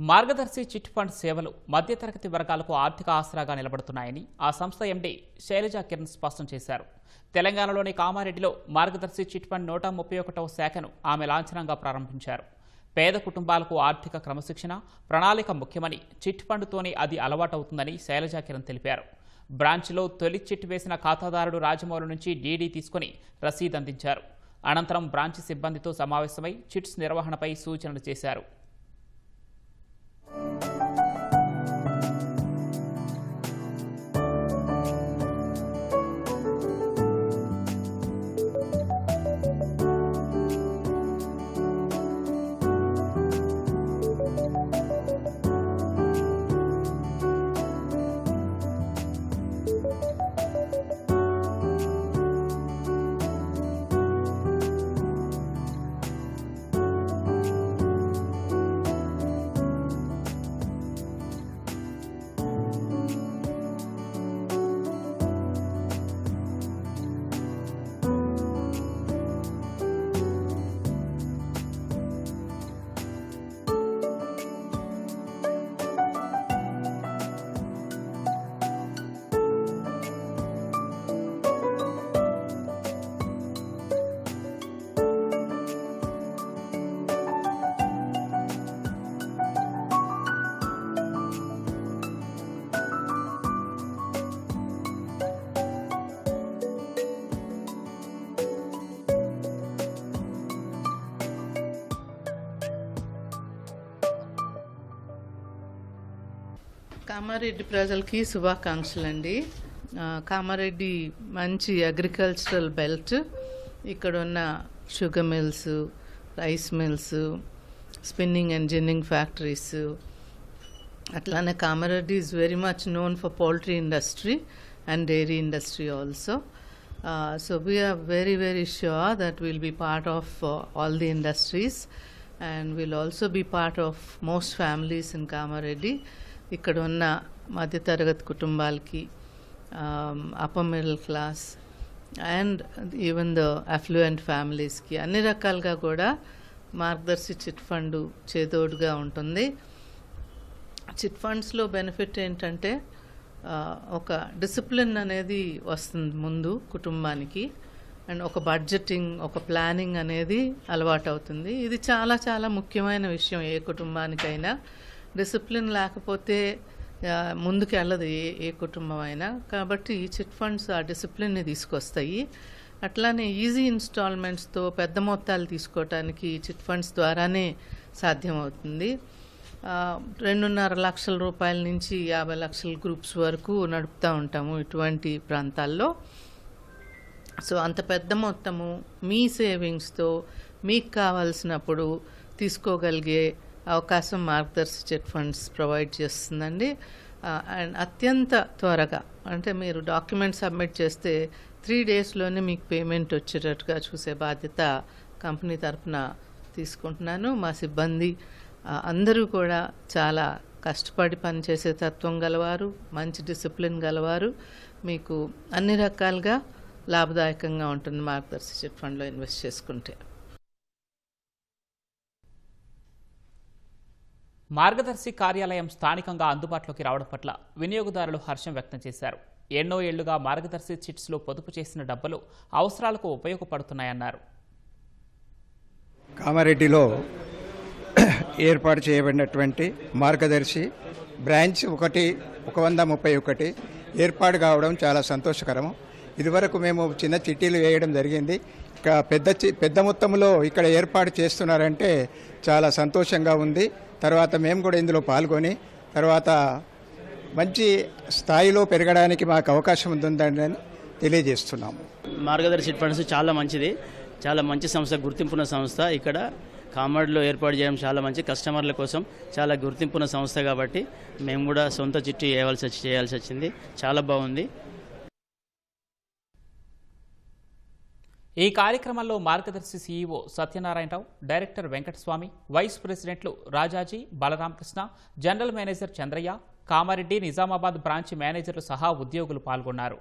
మార్గదర్శి chit fund సేవలు మధ్యతరగతి వర్గాలకు ఆర్థిక ఆసరాగా నిలబడుతున్నాయని ఆ సంస్థ ఎండీ శైలజా కిరణ్ స్పష్టం చేశారు. తెలంగాణలోని కామారెడ్డిలో మార్గదర్శి చిట్ ఫండ్ 131వ శాఖను ఆమె లాంఛనంగా ప్రారంభించారు. పేద కుటుంబాలకు ఆర్థిక క్రమశిక్షణ, ప్రణాళిక ముఖ్యమని చిట్ ఫండ్తోనే అది అలవాటవుతుందని శైలజా కిరణ్ తెలిపారు. బ్రాంచ్లో తొలి చిట్ వేసిన ఖాతాదారుడు రాజమౌళి నుంచి డీడీ తీసుకుని రసీదు అందించారు. అనంతరం బ్రాంచ్ సిబ్బందితో సమావేశమై చిట్స్ నిర్వహణపై సూచనలు చేశారు. కామారెడ్డి ప్రజలకి శుభాకాంక్షలండి. కామారెడ్డి మంచి అగ్రికల్చరల్ బెల్ట్. ఇక్కడ ఉన్న sugar mills, rice mills, spinning and ginning factories, అట్లానే Kamareddy is very much known for poultry industry and dairy industry also. So we are very, very sure that we'll be part of all the industries and we'll also be part of most families in Kamareddy. ఇక్కడ ఉన్న మధ్యతరగతి కుటుంబాలకి, upper middle class and even the affluent ఫ్యామిలీస్కి అన్ని రకాలుగా కూడా మార్గదర్శి chit fund చేదోడుగా ఉంటుంది. Chit ఫండ్స్లో బెనిఫిట్ ఏంటంటే ఒక డిసిప్లిన్ అనేది వస్తుంది ముందు కుటుంబానికి, అండ్ ఒక బడ్జెటింగ్, ఒక ప్లానింగ్ అనేది అలవాటు అవుతుంది. ఇది చాలా చాలా ముఖ్యమైన విషయం ఏ కుటుంబానికైనా. డిసిప్లిన్ లేకపోతే ముందుకు వెళ్ళదు ఏ కుటుంబం అయినా. కాబట్టి చిట్ ఫండ్స్ ఆ డిసిప్లిన్ని తీసుకొస్తాయి. అట్లానే ఈజీ ఇన్స్టాల్మెంట్స్తో పెద్ద మొత్తాలు తీసుకోవటానికి చిట్ ఫండ్స్ ద్వారానే సాధ్యమవుతుంది. 2.5 లక్షల రూపాయల నుంచి 50 లక్షల గ్రూప్స్ వరకు నడుపుతూ ఉంటాము ఇటువంటి ప్రాంతాల్లో. సో అంత పెద్ద మొత్తము మీ సేవింగ్స్తో మీకు కావాల్సినప్పుడు తీసుకోగలిగే అవకాశం మార్గదర్శి చిట్ ఫండ్స్ ప్రొవైడ్ చేస్తుందండి. అండ్ అత్యంత త్వరగా, అంటే మీరు డాక్యుమెంట్ సబ్మిట్ చేస్తే 3 డేస్లోనే మీకు పేమెంట్ వచ్చేటట్టుగా చూసే బాధ్యత కంపెనీ తరఫున తీసుకుంటున్నాను. మా సిబ్బంది అందరూ కూడా చాలా కష్టపడి పనిచేసే తత్వం గలవారు, మంచి డిసిప్లిన్ గలవారు. మీకు అన్ని రకాలుగా లాభదాయకంగా ఉంటుంది మార్గదర్శి చిట్ ఫండ్లో ఇన్వెస్ట్ చేసుకుంటే. మార్గదర్శి కార్యాలయం స్థానికంగా అందుబాటులోకి రావడం పట్ల వినియోగదారులు హర్షం వ్యక్తం చేశారు. ఎన్నో ఏళ్లుగా మార్గదర్శి చిట్స్లో పొదుపు చేసిన డబ్బులు అవసరాలకు ఉపయోగపడుతున్నాయన్నారు. కామారెడ్డిలో ఏర్పాటు చేయబడినటువంటి మార్గదర్శి బ్రాంచ్ 131 ఏర్పాటు కావడం చాలా సంతోషకరం. ఇదివరకు మేము చిన్న చిట్టీలు వేయడం జరిగింది. ఇక పెద్ద మొత్తంలో ఇక్కడ ఏర్పాటు చేస్తున్నారంటే చాలా సంతోషంగా ఉంది. తర్వాత మేము కూడా ఇందులో పాల్గొని తర్వాత మంచి స్థాయిలో పెరగడానికి మాకు అవకాశం ఉంటుందని తెలియజేస్తున్నాము. మార్గదర్శి చిట్ ఫండ్స్ చాలా మంచిది, చాలా మంచి సంస్థ, గుర్తింపున్న సంస్థ. ఇక్కడ కామారెడ్డిలో ఏర్పాటు చేయడం చాలా మంచి, కస్టమర్ల కోసం చాలా గుర్తింపున్న సంస్థ కాబట్టి మేము కూడా సొంత చిట్టి చేయాల్సి వచ్చింది. చాలా బాగుంది. ఈ కార్యక్రమంలో Margadarsi CEO Satyanarayana Rao, director Venkataswamy, vice ప్రెసిడెంట్లు Rajaji, Balaramakrishna, general manager Chandraiah, Kamareddy, Nizamabad branch మేనేజర్లు సహా ఉద్యోగులు పాల్గొన్నారు.